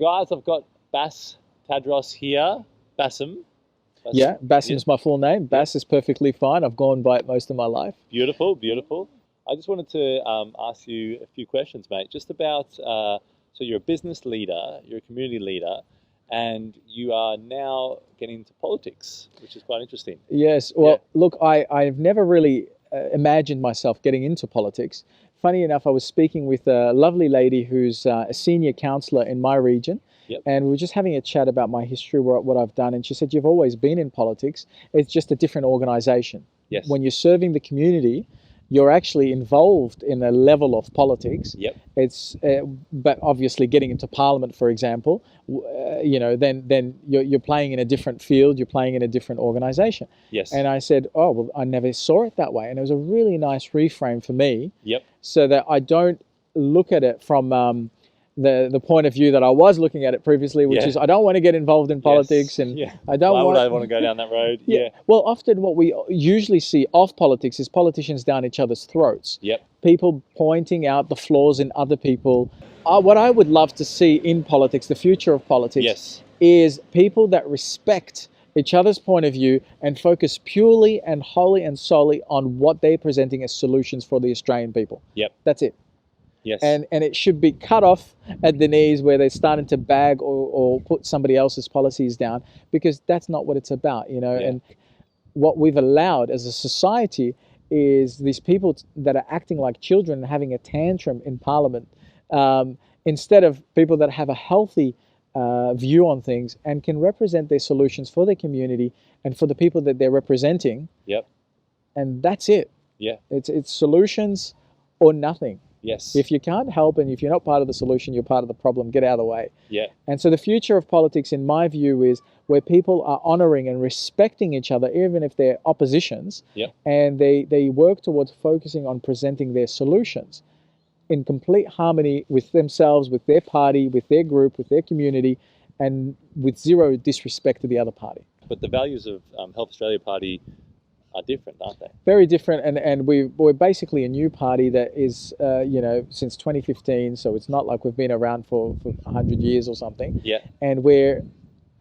Guys, I've got Tadros here. Bassem. Yeah, Bassim's my full name. Bass is perfectly fine. I've gone by it most of my life. Beautiful, beautiful. I just wanted to ask you a few questions, mate, just about, so you're a business leader, you're a community leader, and you are now getting into politics, which is quite interesting. Yes, well, look, I've never really imagined myself getting into politics. Funny enough, I was speaking with a lovely lady who's a senior councillor in my region, and we were just having a chat about my history, what I've done, and she said, you've always been in politics, it's just a different organisation. Yes. When you're serving the community, you're actually involved in a level of politics. It's, but obviously getting into Parliament, for example, then you're playing in a different field, you're playing in a different organisation. Yes. And I said, oh, well, I never saw it that way. And it was a really nice reframe for me. Yep. So that I don't look at it from the point of view that I was looking at it previously, which is I don't want to get involved in politics, and I don't. Why would I want to go down that road? Well, often what we usually see of politics is politicians down each other's throats. People pointing out the flaws in other people. What I would love to see in politics, the future of politics, is people that respect each other's point of view and focus purely and wholly and solely on what they're presenting as solutions for the Australian people. That's it. Yes. And it should be cut off at the knees where they're starting to bag or put somebody else's policies down, because that's not what it's about, And what we've allowed as a society is these people that are acting like children and having a tantrum in Parliament, instead of people that have a healthy view on things and can represent their solutions for their community and for the people that they're representing. And that's it. It's solutions or nothing. Yes. If you can't help and if you're not part of the solution, you're part of the problem. Get out of the way. And so the future of politics, in my view, is where people are honouring and respecting each other, even if they're oppositions, and they work towards focusing on presenting their solutions in complete harmony with themselves, with their party, with their group, with their community, and with zero disrespect to the other party. But the values of Health Australia Party are different, aren't they? Very different, and we're basically a new party that is, since 2015, so it's not like we've been around for 100 years or something. And we're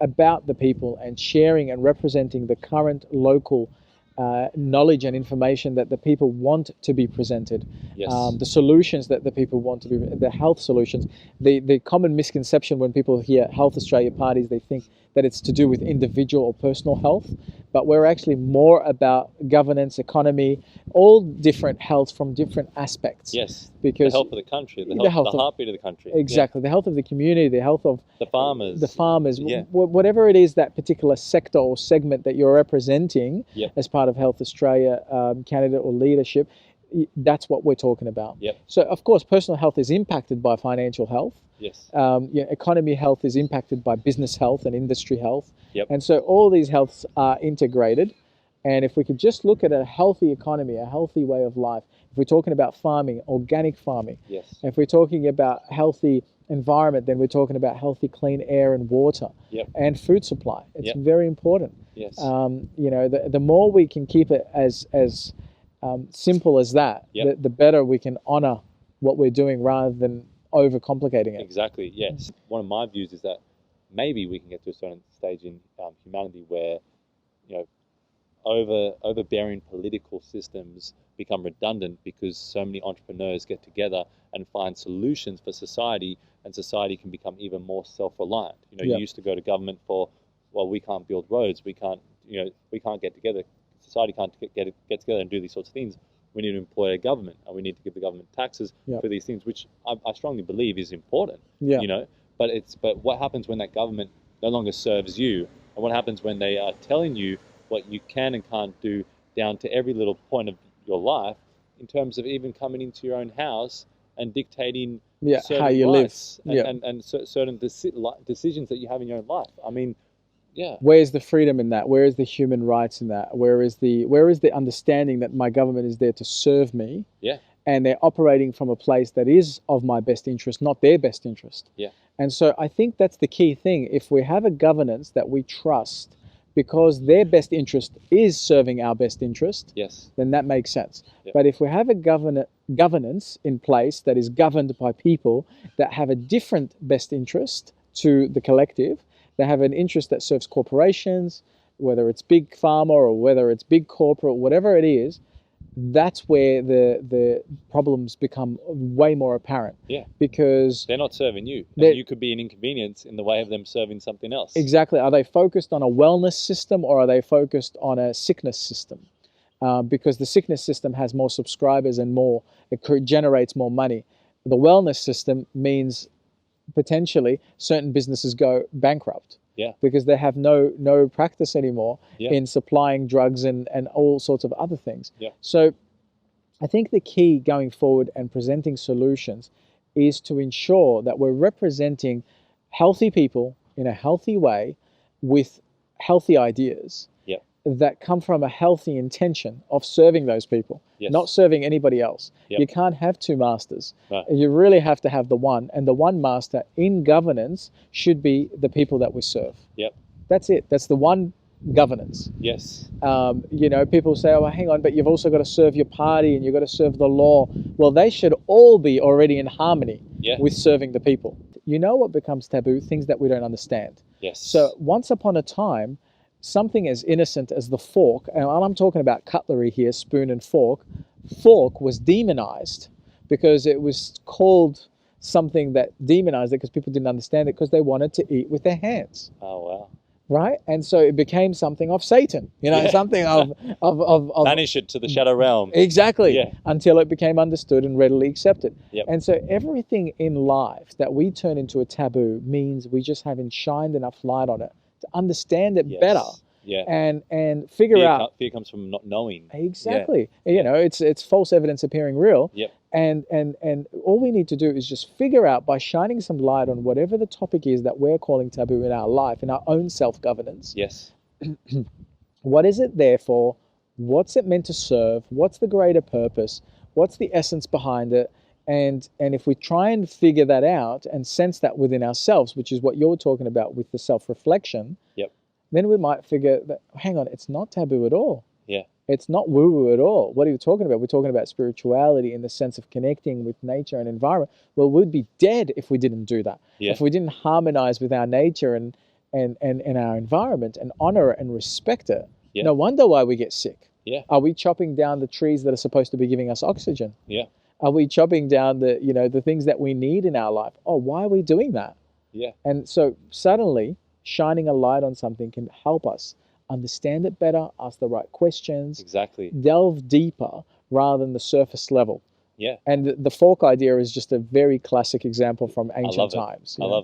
about the people and sharing and representing the current local knowledge and information that the people want to be presented. The solutions that the people want to be, the health solutions. The common misconception when people hear Health Australia parties, they think that it's to do with individual or personal health, but we're actually more about governance, economy, all different health from different aspects. Because the health of the country, the heartbeat of the country. Exactly, the health of the community, the health of the farmers. Whatever it is, that particular sector or segment that you're representing as part of Health Australia candidate or leadership, that's what we're talking about. So, of course, personal health is impacted by financial health. Economy health is impacted by business health and industry health. And so all these healths are integrated. And if we could just look at a healthy economy, a healthy way of life, if we're talking about farming, organic farming, if we're talking about healthy environment, then we're talking about healthy, clean air and water and food supply. It's very important. The more we can keep it as simple as that, the better we can honor what we're doing rather than overcomplicating it. Exactly, yes. One of my views is that maybe we can get to a certain stage in humanity where, overbearing political systems become redundant because so many entrepreneurs get together and find solutions for society, and society can become even more self-reliant. You used to go to government for, well, we can't build roads, we can't get together, society can't get together and do these sorts of things. We need to employ a government, and we need to give the government taxes for these things, which I strongly believe is important. But what happens when that government no longer serves you, and what happens when they are telling you what you can and can't do down to every little point of your life, in terms of even coming into your own house and dictating certain how you rights live and certain decisions that you have in your own life. I mean, where's the freedom in that? Where is the human rights in that? Where is the understanding that my government is there to serve me? And they're operating from a place that is of my best interest, not their best interest. And so I think that's the key thing. If we have a governance that we trust because their best interest is serving our best interest, then that makes sense. But if we have a governance in place that is governed by people that have a different best interest to the collective. They have an interest that serves corporations, whether it's big pharma or whether it's big corporate, whatever it is. That's where the problems become way more apparent. Yeah. Because they're not serving you. And you could be an inconvenience in the way of them serving something else. Exactly. Are they focused on a wellness system or are they focused on a sickness system? Because the sickness system has more subscribers and it generates more money. The wellness system means potentially certain businesses go bankrupt. Yeah. Because they have no practice anymore in supplying drugs and all sorts of other things. Yeah. So I think the key going forward and presenting solutions is to ensure that we're representing healthy people in a healthy way with healthy ideas that come from a healthy intention of serving those people, not serving anybody else. You can't have two masters. No. You really have to have the one, and the one master in governance should be the people that we serve. Yep. That's it. That's the one governance. Yes. People say, oh, hang on, but you've also got to serve your party and you've got to serve the law. Well, they should all be already in harmony with serving the people. You know what becomes taboo? Things that we don't understand. Yes. So once upon a time, something as innocent as the fork, and I'm talking about cutlery here, spoon and fork was demonized because it was called something that demonized it because people didn't understand it because they wanted to eat with their hands. Oh, wow. Right? And so it became something of Satan, something of banish it to the shadow realm. Exactly. Yeah. Until it became understood and readily accepted. Yep. And so everything in life that we turn into a taboo means we just haven't shined enough light on it to understand it better. Yeah. And figure out. Fear comes from not knowing. Exactly. Yeah. It's false evidence appearing real. Yep. And all we need to do is just figure out by shining some light on whatever the topic is that we're calling taboo in our life, in our own self-governance. Yes. What is it there for? What's it meant to serve? What's the greater purpose? What's the essence behind it? And if we try and figure that out and sense that within ourselves, which is what you're talking about with the self-reflection, then we might figure that, hang on, it's not taboo at all. Yeah. It's not woo-woo at all. What are you talking about? We're talking about spirituality in the sense of connecting with nature and environment. Well, we'd be dead if we didn't do that. Yeah. If we didn't harmonize with our nature and our environment and honor it and respect it. Yeah. No wonder why we get sick. Yeah. Are we chopping down the trees that are supposed to be giving us oxygen? Yeah. Are we chopping down the things that we need in our life? Oh, why are we doing that? Yeah. And so suddenly shining a light on something can help us understand it better, ask the right questions. Exactly. Delve deeper rather than the surface level. Yeah. And the fork idea is just a very classic example from ancient times. I love it.